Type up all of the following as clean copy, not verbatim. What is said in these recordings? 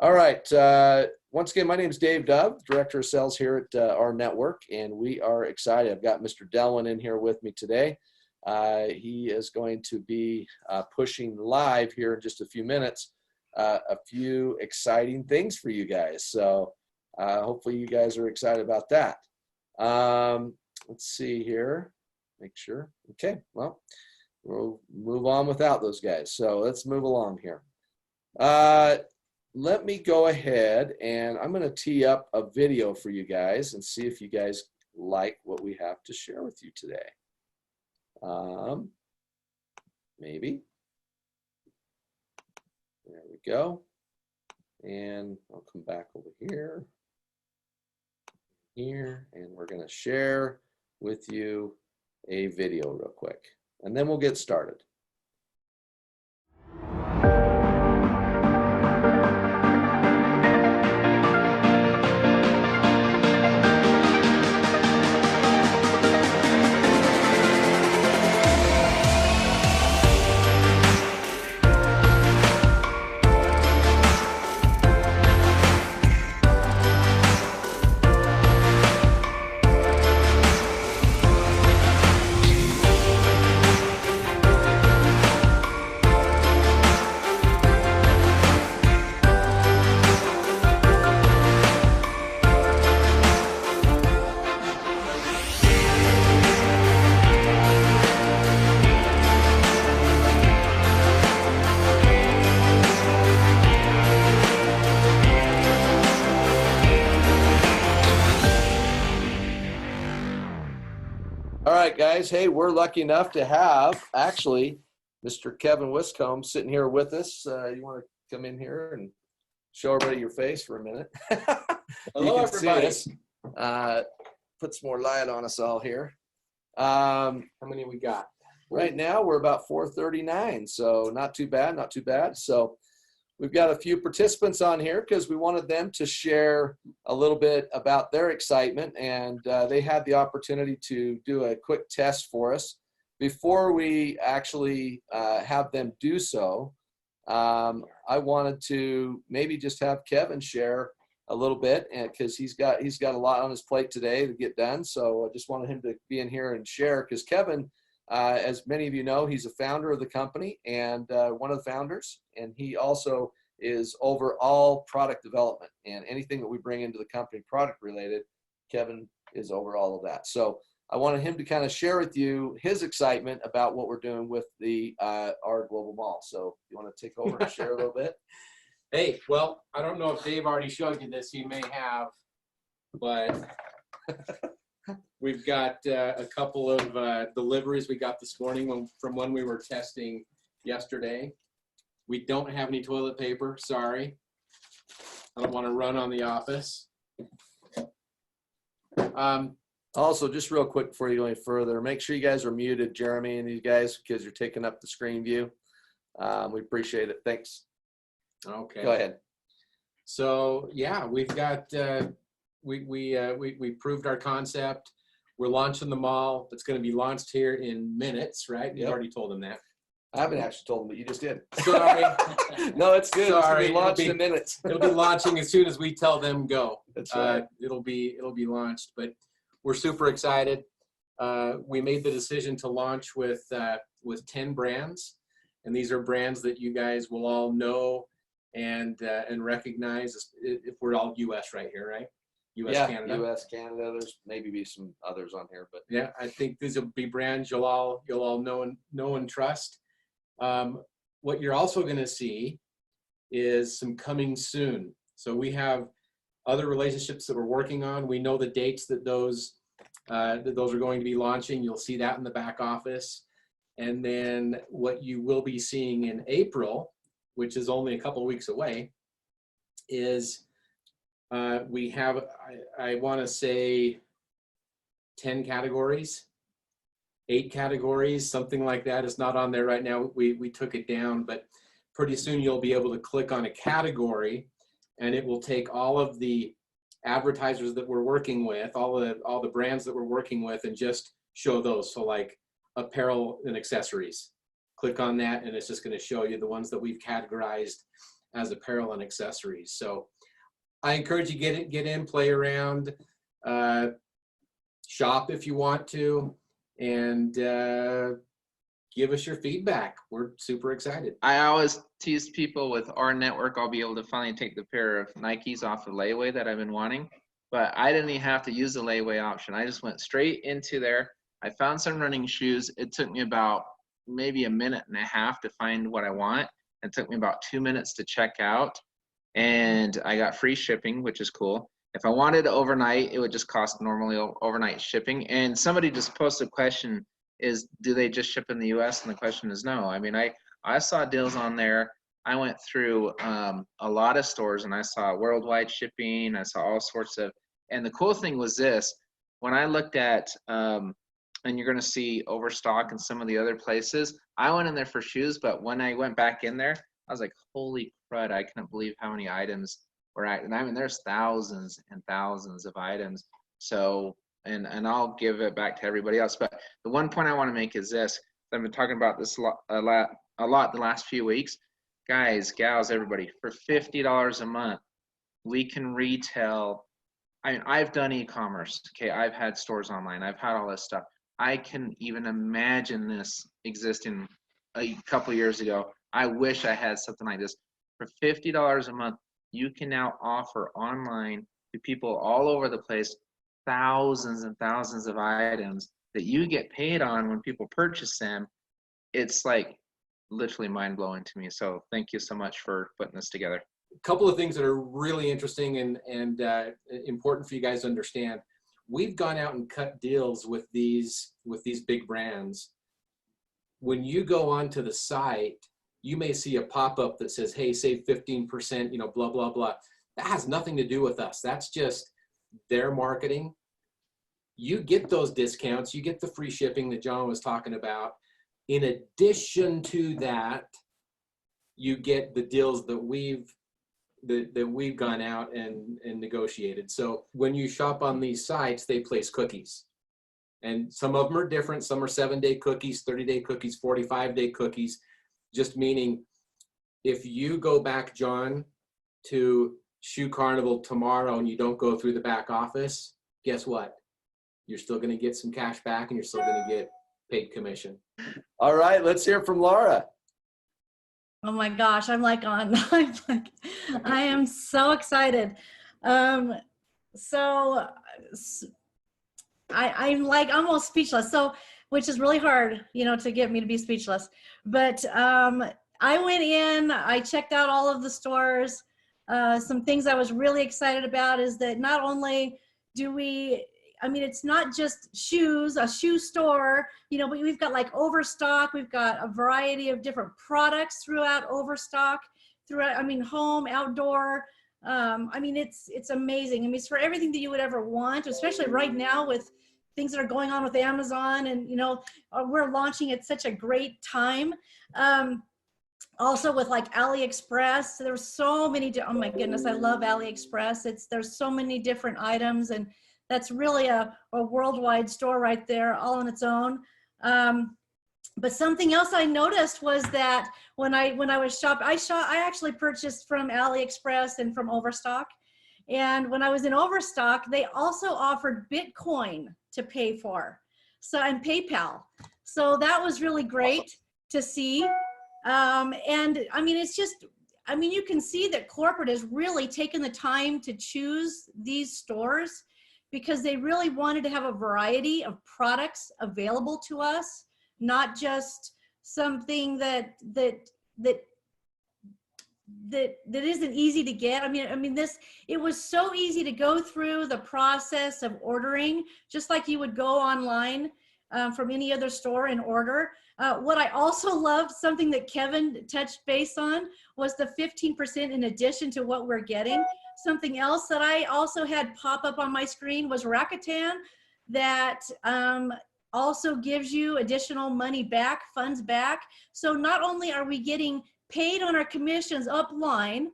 All right. Once again, my name is Dave Dove, Director of Sales here at our network, and we are excited. I've got Mr. Delwin in here with me today. He is going to be pushing live here in just a few minutes a few exciting things for you guys. So hopefully you guys are excited about that. Let's see here. Make sure. Okay, well, we'll move on without those guys. So let's move along here. Let me go ahead and I'm going to tee up a video for you guys and see if you guys like what we have to share with you today. Maybe. There we go. And I'll come back over here, and we're going to share with you a video real quick, and then we'll get started. All right, guys. Hey, we're lucky enough to have actually Mr. Kevin Wiscombe sitting here with us. You want to come in here and show everybody your face for a minute? Hello, everybody. Put some more light on us all here. How many we got? Right now, we're about 439, so not too bad, not too bad. So we've got a few participants on here because we wanted them to share a little bit about their excitement, and they had the opportunity to do a quick test for us. Before we actually have them do so, I wanted to maybe just have Kevin share a little bit, and because he's got a lot on his plate today to get done. So I just wanted him to be in here and share, because Kevin, as many of you know, he's a founder of the company and one of the founders, and he also is over all product development, and anything that we bring into the company product related, Kevin is over all of that. So I wanted him to kind of share with you his excitement about what we're doing with the rGlobal Mall. So you want to take over and share a little bit? Hey, well, I don't know if Dave already showed you this. He may have, but we've got a couple of deliveries we got this morning from when we were testing yesterday. We don't have any toilet paper, sorry. I don't want to run on the office. Also, just real quick before you go any further, make sure you guys are muted, Jeremy and these guys, because you're taking up the screen view. We appreciate it. Thanks. Okay. Go ahead. So yeah, we've got we proved our concept. We're launching the mall. It's going to be launched here in minutes, right? You already told them that. I haven't actually told them, but you just did. Sorry. No, it's good. Sorry. It's launched in minutes. It'll be launching as soon as we tell them go. That's right. It'll be launched, but we're super excited. We made the decision to launch with 10 brands, and these are brands that you guys will all know and recognize if we're all U.S. right here, right? U.S. Canada. U.S. Canada. There's maybe be some others on here, but yeah, I think these will be brands you'll all know and trust. What you're also going to see is some coming soon. So we have other relationships that we're working on. We know the dates that those are going to be launching. You'll see that in the back office. And then what you will be seeing in April, which is only a couple weeks away, is we have, I want to say 10 categories, 8 categories, something like that. It's not on there right now. We took it down, but pretty soon you'll be able to click on a category, and it will take all of the advertisers that we're working with, all the brands that we're working with, and just show those. So like apparel and accessories. Click on that, and it's just going to show you the ones that we've categorized as apparel and accessories. So I encourage you get in, play around, shop if you want to, and give us your feedback. We're super excited. I always tease people with our network. I'll be able to finally take the pair of Nikes off the layaway that I've been wanting, but I didn't even have to use the layaway option. I just went straight into there. I found some running shoes. It took me about maybe a minute and a half to find what I want. It took me about 2 minutes to check out, and I got free shipping, which is cool. If I wanted overnight, it would just cost normally overnight shipping. And somebody just posted a question, is do they just ship in the US? And the question is no. I mean, I saw deals on there. I went through a lot of stores and I saw worldwide shipping. I saw all sorts of, and the cool thing was this, when I looked at, and you're gonna see Overstock and some of the other places, I went in there for shoes, but when I went back in there, I was like, holy crud, I couldn't believe how many items were at, and I mean, there's thousands and thousands of items. So, and I'll give it back to everybody else. But the one point I want to make is this: I've been talking about this a lot the last few weeks. Guys, gals, everybody, for $50 a month, we can retail. I mean, I've done e-commerce. Okay, I've had stores online. I've had all this stuff. I can even imagine this existing a couple years ago. I wish I had something like this. For $50 a month, you can now offer online to people all over the place thousands and thousands of items that you get paid on when people purchase them. It's like literally mind-blowing to me. So thank you so much for putting this together. A couple of things that are really interesting and important for you guys to understand. We've gone out and cut deals with these big brands. When you go onto the site, you may see a pop-up that says, hey, save 15%, blah, blah, blah. That has nothing to do with us. That's just their marketing. You get those discounts, you get the free shipping that John was talking about. In addition to that, you get the deals that we've gone out and negotiated. So when you shop on these sites, they place cookies. And some of them are different. Some are 7-day cookies, 30-day cookies, 45-day cookies. Just meaning if you go back, John, to Shoe Carnival tomorrow and you don't go through the back office, guess what? You're still going to get some cash back and you're still going to get paid commission. All right, let's hear from Laura. Oh my gosh, I am so excited. I'm like almost speechless. So, which is really hard, to get me to be speechless. But I went in, I checked out all of the stores. Some things I was really excited about is that not only do it's not just shoes, a shoe store, but we've got like Overstock. We've got a variety of different products throughout Overstock, home, outdoor. It's amazing. It's for everything that you would ever want, especially right now with things that are going on with Amazon, and we're launching at such a great time. Also with like AliExpress, there's so many, oh my goodness, I love AliExpress. There's so many different items, and that's really a worldwide store right there, all on its own. But something else I noticed was that when I was shopping, I actually purchased from AliExpress and from Overstock. And when I was in Overstock, they also offered Bitcoin to pay for, and PayPal. So that was really great to see. You can see that corporate has really taken the time to choose these stores because they really wanted to have a variety of products available to us, not just something that isn't easy to get. It was so easy to go through the process of ordering, just like you would go online from any other store and order. What I also loved, something that Kevin touched base on, was the 15% in addition to what we're getting. Something else that I also had pop up on my screen was Rakuten, that also gives you additional money back, funds back. So not only are we getting paid on our commissions upline,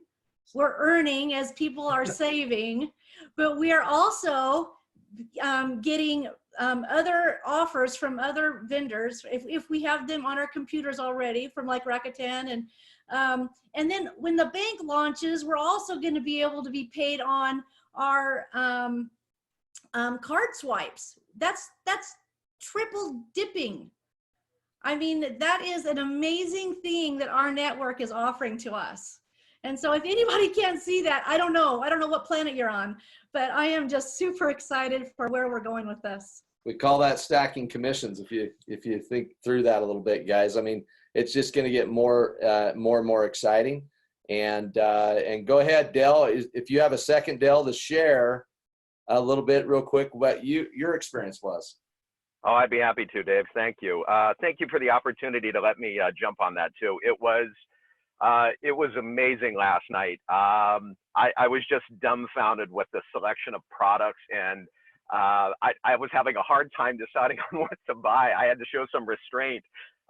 we're earning as people are saving, but we are also getting other offers from other vendors if we have them on our computers already, from like Rakuten And then when the bank launches, we're also going to be able to be paid on our card swipes. That's triple dipping. I mean, that is an amazing thing that our network is offering to us. And so if anybody can't see that, I don't know what planet you're on, but I am just super excited for where we're going with this. We call that stacking commissions. If you think through that a little bit, guys, I mean, it's just going to get more and more exciting. And go ahead, Dell, if you have a second, Dell, to share a little bit real quick what your experience was. Oh, I'd be happy to, Dave. Thank you. Thank you for the opportunity to let me jump on that too. It was amazing last night. I was just dumbfounded with the selection of products, and I was having a hard time deciding on what to buy. I had to show some restraint.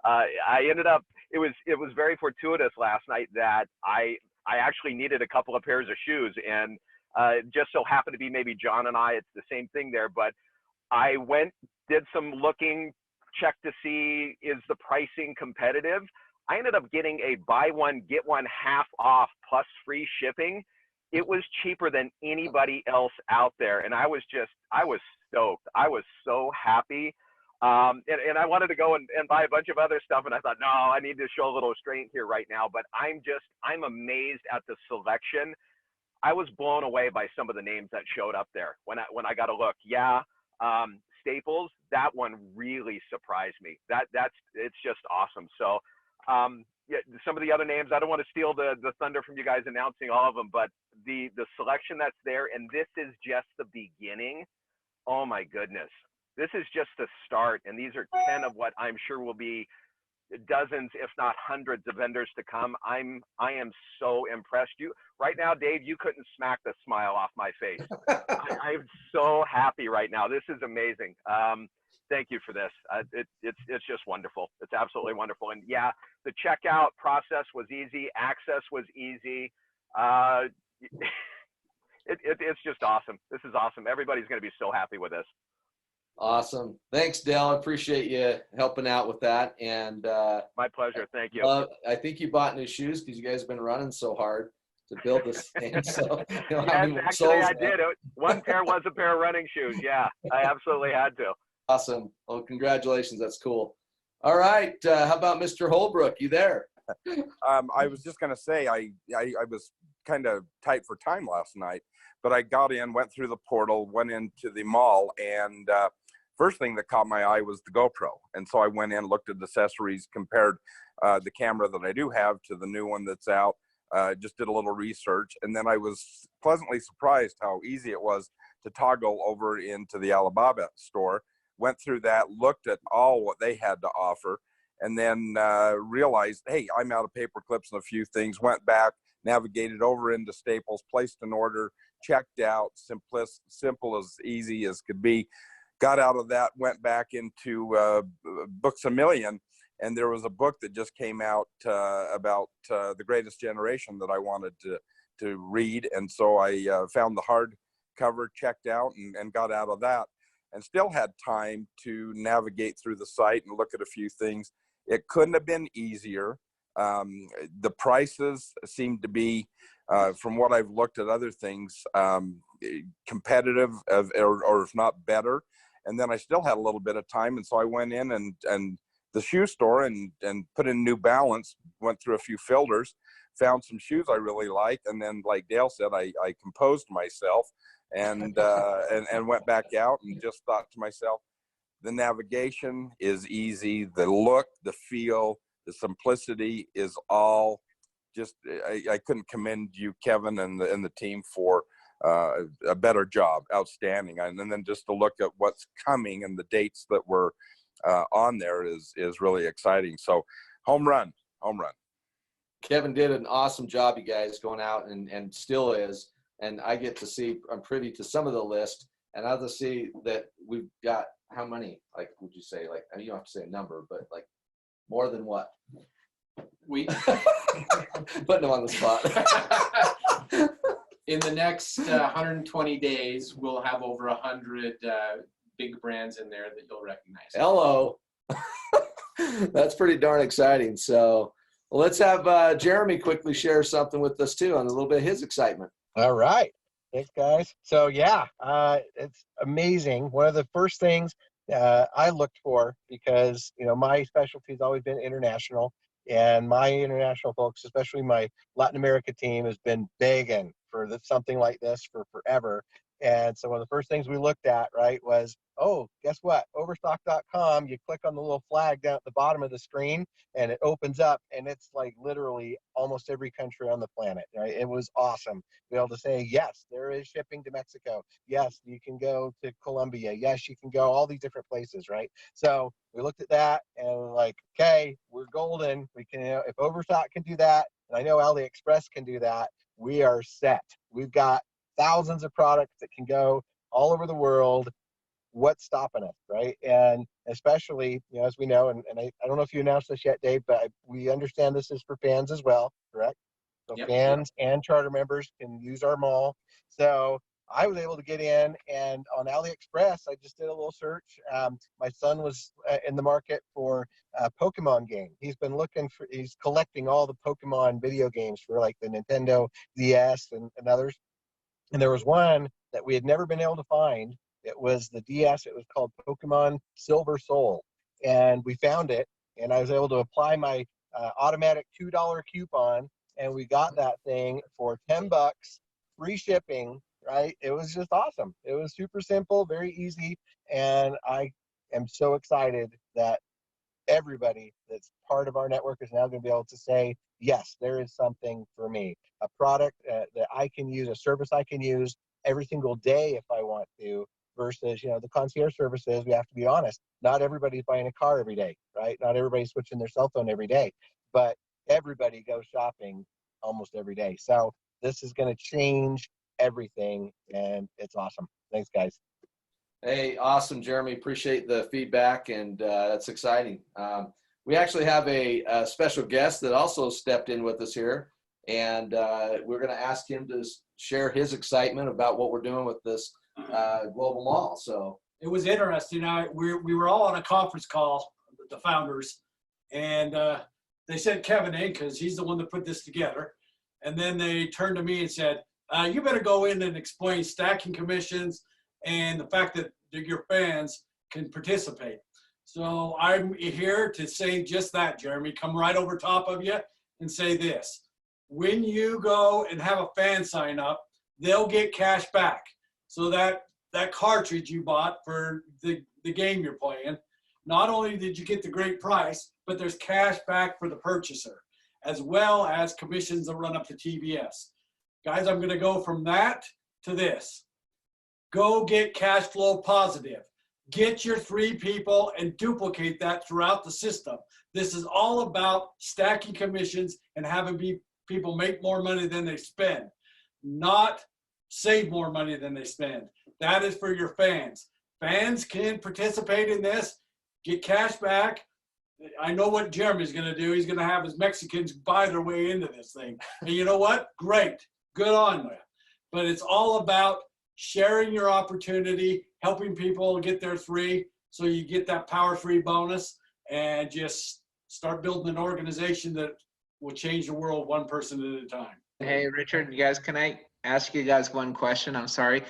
I ended up, it was very fortuitous last night that I actually needed a couple of pairs of shoes, and just so happened to be maybe John and I, it's the same thing there, but I did some looking, checked to see, is the pricing competitive? I ended up getting a buy one, get one half off plus free shipping. It was cheaper than anybody else out there. And I was stoked. I was so happy. And I wanted to go and buy a bunch of other stuff. And I thought, no, I need to show a little restraint here right now. But I'm amazed at the selection. I was blown away by some of the names that showed up there when I got a look. Yeah. Staples, that one really surprised me. It's just awesome. So, yeah, some of the other names, I don't want to steal the thunder from you guys announcing all of them, but the selection that's there, and this is just the beginning. Oh my goodness. This is just the start. And these are 10 of what I'm sure will be dozens, if not hundreds of vendors to come. I am so impressed. Right now, Dave, you couldn't smack the smile off my face. I'm so happy right now. This is amazing. Thank you for this. It's just wonderful. It's absolutely wonderful. And yeah, the checkout process was easy. Access was easy. It's just awesome. This is awesome. Everybody's going to be so happy with this. Awesome. Thanks, Dell. I appreciate you helping out with that. And my pleasure. Thank you. I think you bought new shoes because you guys have been running so hard to build this thing. So, yes, actually, I did. One pair was a pair of running shoes. Yeah, I absolutely had to. Awesome. Well, congratulations. That's cool. All right. How about Mr. Holbrook? You there? I was just going to say, I was kind of tight for time last night, but I got in, went through the portal, went into the mall, and first thing that caught my eye was the GoPro. And so I went in, looked at accessories, compared the camera that I do have to the new one that's out, just did a little research. And then I was pleasantly surprised how easy it was to toggle over into the Alibaba store. Went through that, looked at all what they had to offer, and then realized, hey, I'm out of paper clips and a few things. Went back, navigated over into Staples, placed an order, checked out, simple as easy as could be. Got out of that, went back into Books A Million, and there was a book that just came out about the Greatest Generation that I wanted to read, and so I found the hardcover, checked out, and got out of that, and still had time to navigate through the site and look at a few things. It couldn't have been easier. The prices seem to be, from what I've looked at other things, competitive or if not better. And then I still had a little bit of time, and so I went in and the shoe store and put in New Balance, went through a few filters, found some shoes I really liked, and then, like Dale said, I composed myself and went back out and just thought to myself, the navigation is easy, the look, the feel, the simplicity is all just, I couldn't commend you, Kevin, and the team for a better job. Outstanding. And then just to look at what's coming and the dates that were on there is really exciting. So home run. Kevin did an awesome job, you guys, going out and still is. And I get to see, I'm privy to some of the list, and I have to see that we've got how many, like, would you say, like, you don't have to say a number, but like more than what? Putting them on the spot. In the next 120 days, we'll have over 100 big brands in there that you'll recognize. Hello. That's pretty darn exciting. So Well, let's have Jeremy quickly share something with us too on a little bit of his excitement. All right. Thanks, guys. So yeah, it's amazing. One of the first things I looked for, because my specialty has always been international, and my international folks, especially my Latin America team, has been begging for something like this for forever. And so one of the first things we looked at, right, was, oh, guess what? Overstock.com, you click on the little flag down at the bottom of the screen, and it opens up, and it's like literally almost every country on the planet, right? It was awesome to be able to say, yes, there is shipping to Mexico. Yes, you can go to Colombia. Yes, you can go all these different places, right? So we looked at that and we're like, okay, we're golden. We can, if Overstock can do that, and I know AliExpress can do that, we are set. We've got thousands of products that can go all over the world. What's stopping us, right? And especially, as we know, and I don't know if you announced this yet, Dave, but we understand this is for fans as well, correct? So Yep. fans and charter members can use our mall. So I was able to get in, and on AliExpress, I just did a little search. My son was in the market for a Pokemon game. He's collecting all the Pokemon video games for like the Nintendo DS and others. And there was one that we had never been able to find. It was the DS. It was called Pokemon Silver Soul. And we found it, and I was able to apply my automatic $2 coupon, and we got that thing for $10, free shipping, right? It was just awesome. It was super simple, very easy, and I am so excited that everybody that's part of our network is now going to be able to say, yes, there is something for me, a product that I can use, a service I can use every single day if I want to, versus, the concierge services, we have to be honest, not everybody's buying a car every day, right? Not everybody's switching their cell phone every day, but everybody goes shopping almost every day. So this is going to change everything, and it's awesome. Thanks, guys. Hey, awesome, Jeremy. Appreciate the feedback, and that's exciting. We actually have a special guest that also stepped in with us here, and we're going to ask him to share his excitement about what we're doing with this global mall. So it was interesting. We were all on a conference call with the founders, and they sent Kevin in because he's the one that put this together. And then they turned to me and said, you better go in and explain stacking commissions and the fact that your fans can participate. So I'm here to say just that, Jeremy. Come right over top of you and say this. When you go and have a fan sign up, they'll get cash back. So that cartridge you bought for the game you're playing, not only did you get the great price, but there's cash back for the purchaser, as well as commissions that run up to TBS. Guys, I'm going to go from that to this. Go get cash flow positive. Get your 3 people and duplicate that throughout the system. This is all about stacking commissions and having people make more money than they spend, not save more money than they spend. That is for your fans. Fans can participate in this, get cash back. I know what Jeremy's going to do. He's going to have his Mexicans buy their way into this thing. And you know what? Great. Good on you. But it's all about sharing your opportunity, helping people get their 3 so you get that power free bonus, and just start building an organization that will change the world one person at a time. Hey, Richard, you guys, can I ask you guys one question? I'm sorry.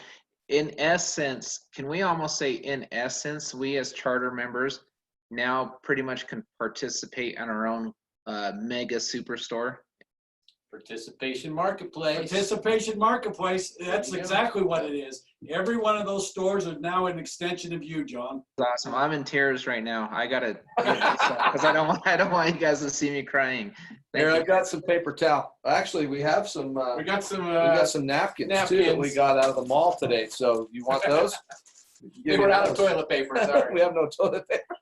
In essence, can we almost say, in essence, we as charter members now pretty much can participate in our own mega superstore? Participation marketplace. Participation marketplace. That's exactly what it is. Every one of those stores is now an extension of you, John. That's awesome. I'm in tears right now. I gotta, because I don't want you guys to see me crying. Here, I've got some paper towel. Actually, we have some. We got some napkins too that we got out of the mall today. So you want those? We were out of toilet paper. Sorry. We have no toilet paper.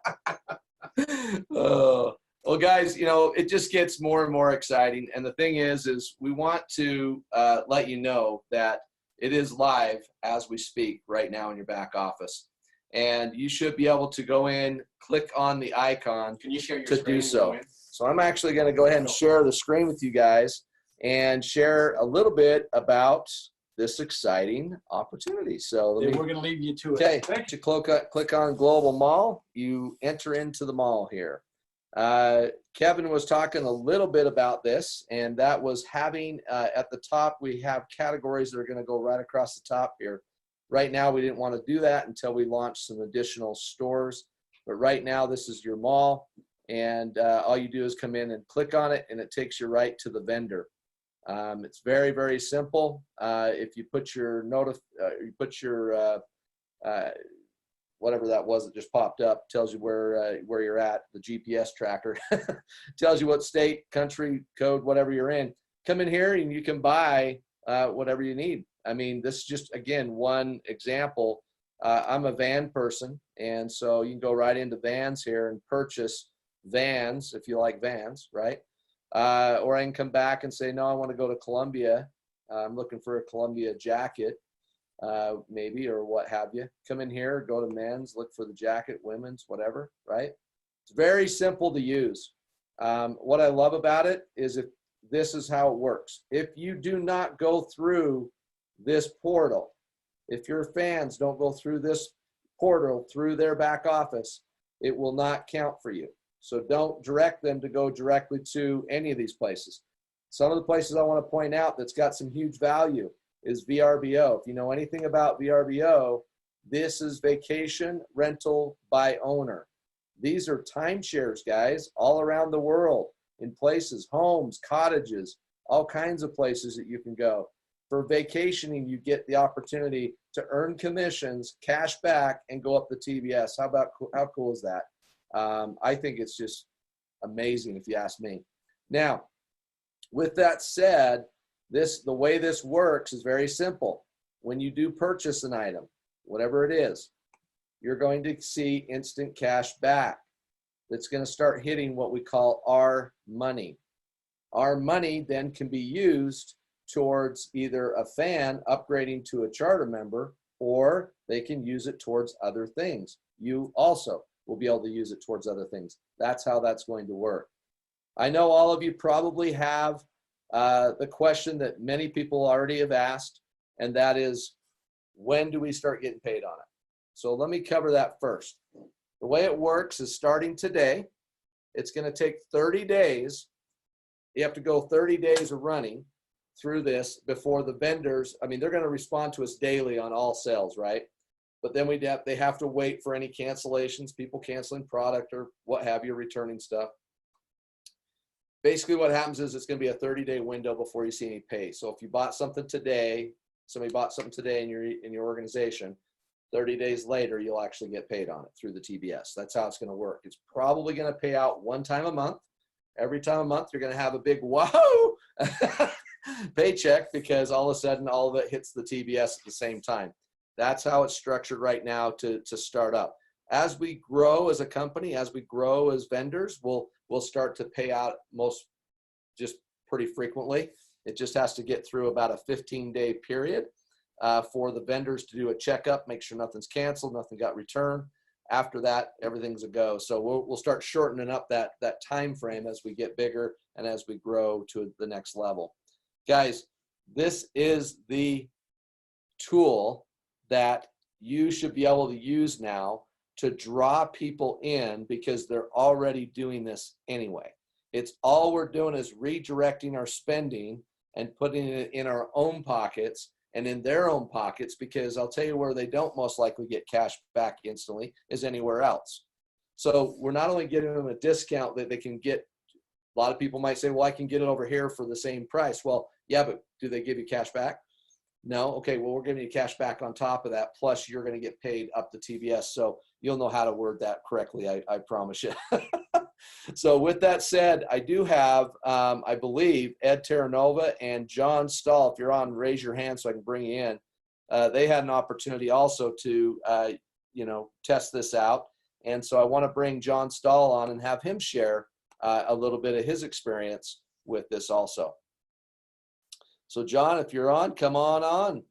Well, guys, it just gets more and more exciting. And the thing is we want to let you know that it is live as we speak right now in your back office. And you should be able to go in, click on the icon. Can you share your to screen do so. So I'm actually going to go ahead and share the screen with you guys and share a little bit about this exciting opportunity. So we're going to leave you to it. Okay, to click on Global Mall, you enter into the mall here. Kevin was talking a little bit about this, and that was having at the top, we have categories that are going to go right across the top here. Right now, we didn't want to do that until we launched some additional stores. But right now, this is your mall, and all you do is come in and click on it, and it takes you right to the vendor. It's very, very simple. If you put your whatever that was that just popped up, tells you where you're at, the GPS tracker, tells you what state, country, code, whatever you're in. Come in here and you can buy whatever you need. I mean, this is just, again, one example. I'm a van person, and so you can go right into vans here and purchase vans if you like vans, right? Or I can come back and say, no, I want to go to Columbia. I'm looking for a Columbia jacket, maybe, or what have you. Come in here, go to men's, look for the jacket, women's, whatever, right? It's very simple to use. What I love about it is if this is how it works. If you do not go through this portal, if your fans don't go through this portal, through their back office, it will not count for you. So don't direct them to go directly to any of these places. Some of the places I want to point out that's got some huge value is VRBO. If you know anything about VRBO, this is vacation rental by owner. These are timeshares, guys, all around the world, in places, homes, cottages, all kinds of places that you can go. For vacationing, you get the opportunity to earn commissions, cash back, and go up the TBS. How cool is that? I think it's just amazing if you ask me. Now, with that said, the way this works is very simple. When you do purchase an item, whatever it is, you're going to see instant cash back. That's going to start hitting what we call our money. Our money then can be used towards either a fan upgrading to a charter member, or they can use it towards other things. You also will be able to use it towards other things. That's how that's going to work. I know all of you probably have the question that many people already have asked, and that is, when do we start getting paid on it? So let me cover that first. The way it works is starting today. It's going to take 30 days. You have to go 30 days of running through this before the vendors, I mean, they're going to respond to us daily on all sales, right? But then they have to wait for any cancellations, people canceling product or what have you, returning stuff. Basically what happens is it's going to be a 30-day window before you see any pay. So if you bought something today, somebody bought something today in your organization, 30 days later, you'll actually get paid on it through the TBS. That's how it's going to work. It's probably going to pay out one time a month. Every time a month, you're going to have a big whoa paycheck because all of a sudden all of it hits the TBS at the same time. That's how it's structured right now to start up. As we grow as a company, as we grow as vendors, we'll start to pay out just pretty frequently. It just has to get through about a 15-day period for the vendors to do a checkup, make sure nothing's canceled, nothing got returned. After that, everything's a go. So we'll start shortening up that time frame as we get bigger and as we grow to the next level. Guys, this is the tool that you should be able to use now to draw people in because they're already doing this anyway. It's all we're doing is redirecting our spending and putting it in our own pockets and in their own pockets, because I'll tell you where they don't most likely get cash back instantly is anywhere else. So we're not only giving them a discount that they can get. A lot of people might say, well, I can get it over here for the same price. Well, yeah, but do they give you cash back? No. Okay, well, we're giving you cash back on top of that, plus you're going to get paid up to TBS. So you'll know how to word that correctly, I promise you. So with that said, I do have, I believe, Ed Terranova and John Stahl. If you're on, raise your hand so I can bring you in. They had an opportunity also to, test this out. And so I want to bring John Stahl on and have him share a little bit of his experience with this also. So John, if you're on, come on.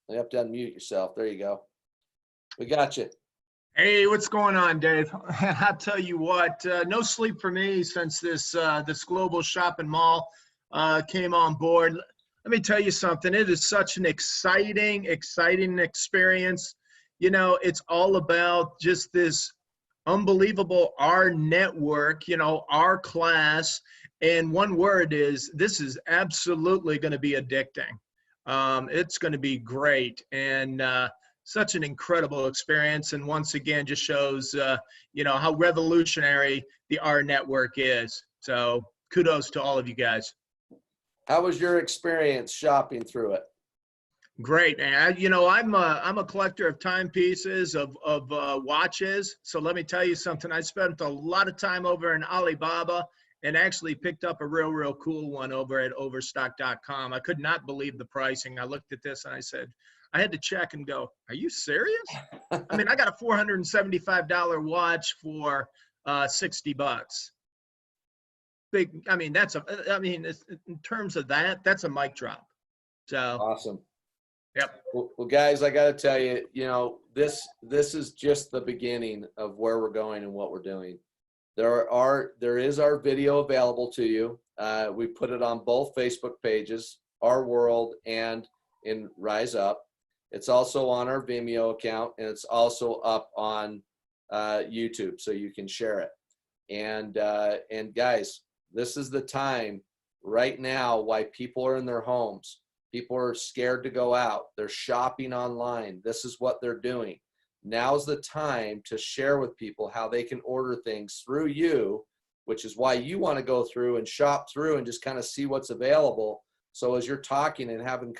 You have to unmute yourself. There you go. We got you. Hey, what's going on, Dave? I'll tell you what, no sleep for me since this global shopping mall came on board. Let me tell you something. It is such an exciting experience. you know, it's all about just this unbelievable our network, you know, our class. And one word is, this is absolutely going to be addicting. It's going to be great, and such an incredible experience. And once again, just shows, you know, how revolutionary the R network is. So kudos to all of you guys. How was your experience shopping through it? Great, man. You know, I'm a collector of timepieces, of watches. So let me tell you something. I spent a lot of time over in Alibaba and actually picked up a real cool one over at overstock.com. I could not believe the pricing. I looked at this and I said, I had to check and go, are you serious? I mean, I got a $475 watch for 60 bucks. Big, I mean, in terms of that, that's a mic drop. So Awesome. Yep. Well, guys, I got to tell you, you know, this is just the beginning of where we're going and what we're doing. There is our video available to you. We put it on both Facebook pages, Our World and in Rise Up. It's also on our Vimeo account, and it's also up on YouTube, so you can share it. And guys, this is the time right now why people are in their homes. People are scared to go out. They're shopping online. This is what they're doing. Now's the time to share with people how they can order things through you, which is why you want to go through and shop through and just kind of see what's available. So as you're talking and having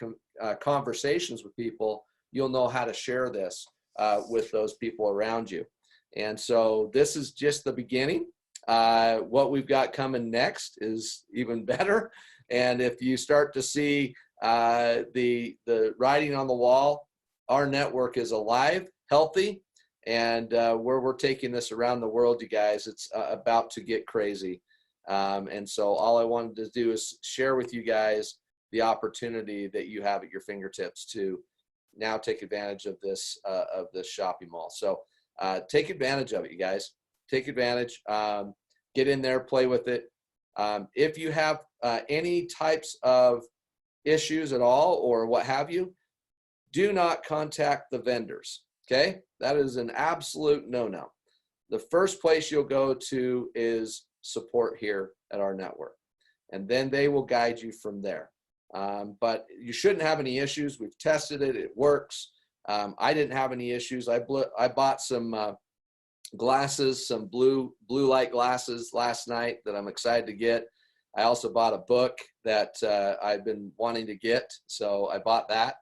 conversations with people, you'll know how to share this with those people around you. And so this is just the beginning. What we've got coming next is even better. And if you start to see the writing on the wall, our network is alive, healthy, and where we're taking this around the world, you guys, it's about to get crazy. And so all I wanted to do is share with you guys the opportunity that you have at your fingertips to now take advantage of this shopping mall. So take advantage of it, you guys. Take advantage. Get in there, play with it. If you have any types of issues at all or what have you, do not contact the vendors. Okay, that is an absolute no-no. The first place you'll go to is support here at our network, and then they will guide you from there. But you shouldn't have any issues. We've tested it. It works. I didn't have any issues. I bought some glasses, some blue light glasses last night that I'm excited to get. I also bought a book that I've been wanting to get, so I bought that.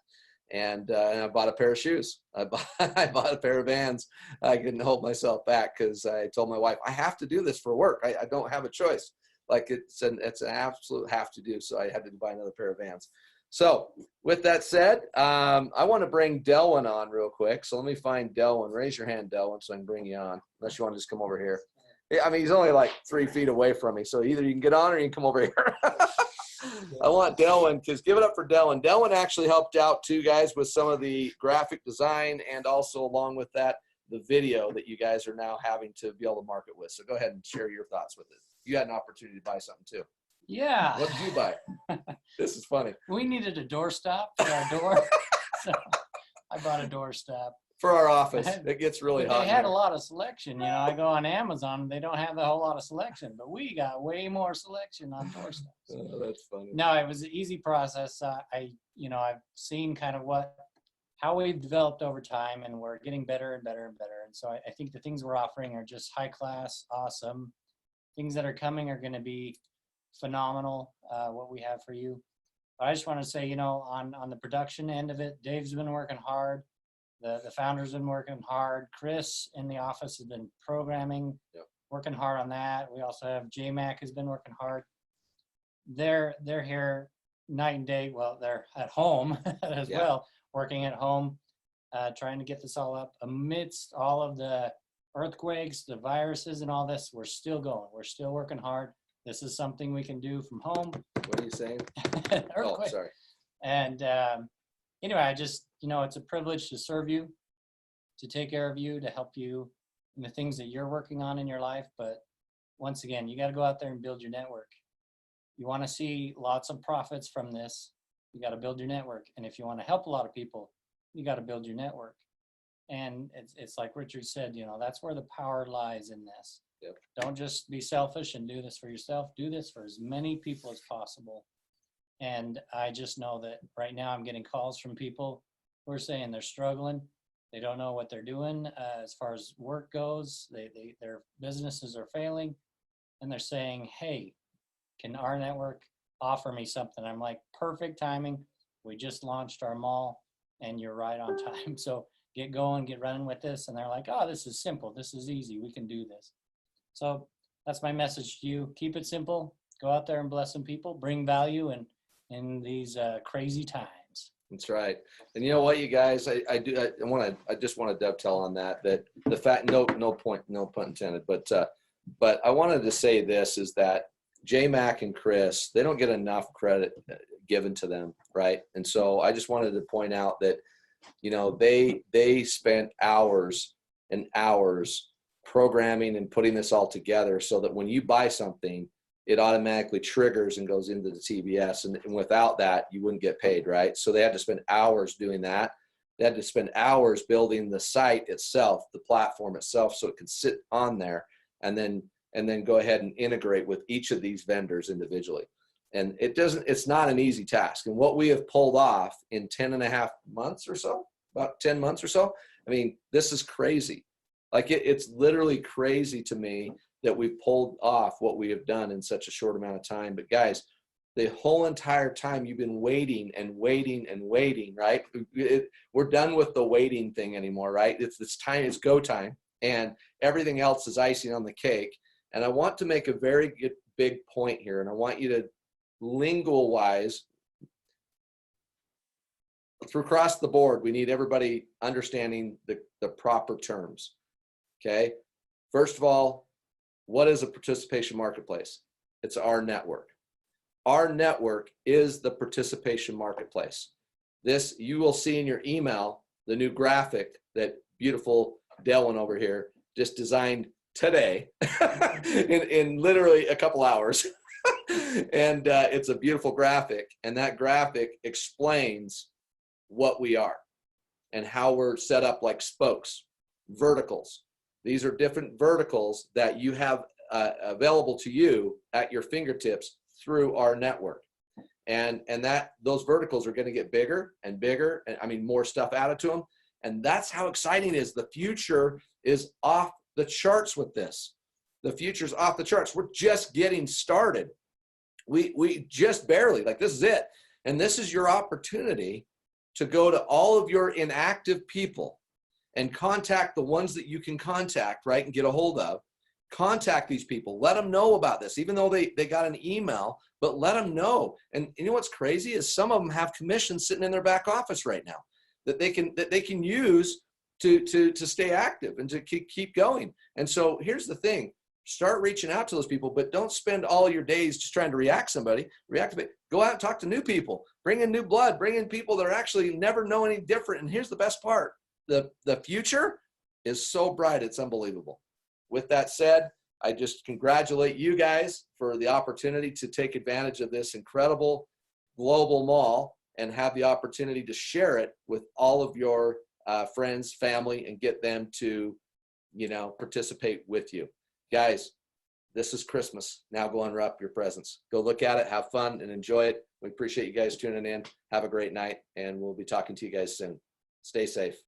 And I bought a pair of shoes. I bought a pair of Vans. I couldn't hold myself back because I told my wife, I have to do this for work. I don't have a choice. Like it's an absolute have to do. So I had to buy another pair of Vans. So with that said, I want to bring Delwyn on real quick. So let me find Delwyn. Raise your hand, Delwyn, so I can bring you on. Unless you want to just come over here. I mean, he's only like 3 feet away from me. So either you can get on or you can come over here. I want Delwyn, because give it up for Delwyn. Delwyn actually helped out too, guys, with some of the graphic design and also along with that, the video that you guys are now having to be able to market with. So go ahead and share your thoughts with it. You had an opportunity to buy something too. Yeah. What did you buy? This is funny. We needed a doorstop for our door. So I bought a doorstop. For our office. It gets really hot. They had a lot of selection. You know, I go on Amazon, they don't have a whole lot of selection, but we got way more selection on doorstops. Oh, that's funny. No, it was an easy process. I've seen kind of how we've developed over time, and we're getting better and better and better. And so I think the things we're offering are just high class, awesome. Things that are coming are going to be phenomenal, what we have for you. But I just want to say, you know, on the production end of it, Dave's been working hard. The founder's been working hard. Chris in the office has been programming, working hard on that. We also have JMac has been working hard. They're here night and day. Well, they're at home as well, working at home, trying to get this all up. Amidst all of the earthquakes, the viruses and all this, we're still going. We're still working hard. This is something we can do from home. What are you saying? Earthquake. Oh, sorry. And anyway, I just, you know, it's a privilege to serve you, to take care of you, to help you in the things that you're working on in your life. But once again, you got to go out there and build your network. You want to see lots of profits from this, you got to build your network. And if you want to help a lot of people, you got to build your network. And it's like Richard said, you know, that's where the power lies in this. Yep. Don't just be selfish and do this for yourself. Do this for as many people as possible. And I just know that right now I'm getting calls from people who are saying they're struggling. They don't know what they're doing as far as work goes. Their businesses are failing. And they're saying, hey, can our network offer me something? I'm like, perfect timing. We just launched our mall and you're right on time. So get going, get running with this. And they're like, oh, this is simple. This is easy. We can do this. So that's my message to you. Keep it simple. Go out there and bless some people. Bring value in these crazy times. That's right. And you know what, you guys, I just want to dovetail on that the fact, no pun intended, but I wanted to say this is that J Mac and Chris, they don't get enough credit given to them, right? And so I just wanted to point out that, you know, they spent hours and hours programming and putting this all together so that when you buy something, it automatically triggers and goes into the TBS. And without that, you wouldn't get paid, right? So they had to spend hours doing that. They had to spend hours building the site itself, the platform itself, so it could sit on there and then go ahead and integrate with each of these vendors individually. And it's not an easy task. And what we have pulled off in 10.5 months or so, about 10 months or so, I mean, this is crazy. Like it's literally crazy to me that we've pulled off what we have done in such a short amount of time. But guys, the whole entire time you've been waiting and waiting and waiting, right? We're done with the waiting thing anymore, right? It's time, it's go time, and everything else is icing on the cake. And I want to make a very big point here, and I want you to lingual wise, across the board, we need everybody understanding the proper terms. Okay. First of all, what is a participation marketplace? It's our network. Our network is the participation marketplace. This, you will see in your email, the new graphic that beautiful Delwyn over here just designed today in literally a couple hours. And it's a beautiful graphic. And that graphic explains what we are and how we're set up like spokes, verticals. These are different verticals that you have available to you at your fingertips through our network. And that those verticals are going to get bigger and bigger, and I mean more stuff added to them. And that's how exciting it is. The future is off the charts with this. The future's off the charts. We're just getting started. We just barely, like, this is it. And this is your opportunity to go to all of your inactive people and contact the ones that you can contact, right, and get a hold of. Contact these people. Let them know about this, even though they got an email, but let them know. And you know what's crazy is some of them have commissions sitting in their back office right now that they can use to stay active and to keep going. And so here's the thing. Start reaching out to those people, but don't spend all your days just trying to reactivate. Go out and talk to new people. Bring in new blood. Bring in people that are actually never know any different. And here's the best part. The future is so bright, it's unbelievable. With that said, I just congratulate you guys for the opportunity to take advantage of this incredible global mall and have the opportunity to share it with all of your friends, family, and get them to, you know, participate with you. Guys, this is Christmas. Now go unwrap your presents. Go look at it, have fun, and enjoy it. We appreciate you guys tuning in. Have a great night, and we'll be talking to you guys soon. Stay safe.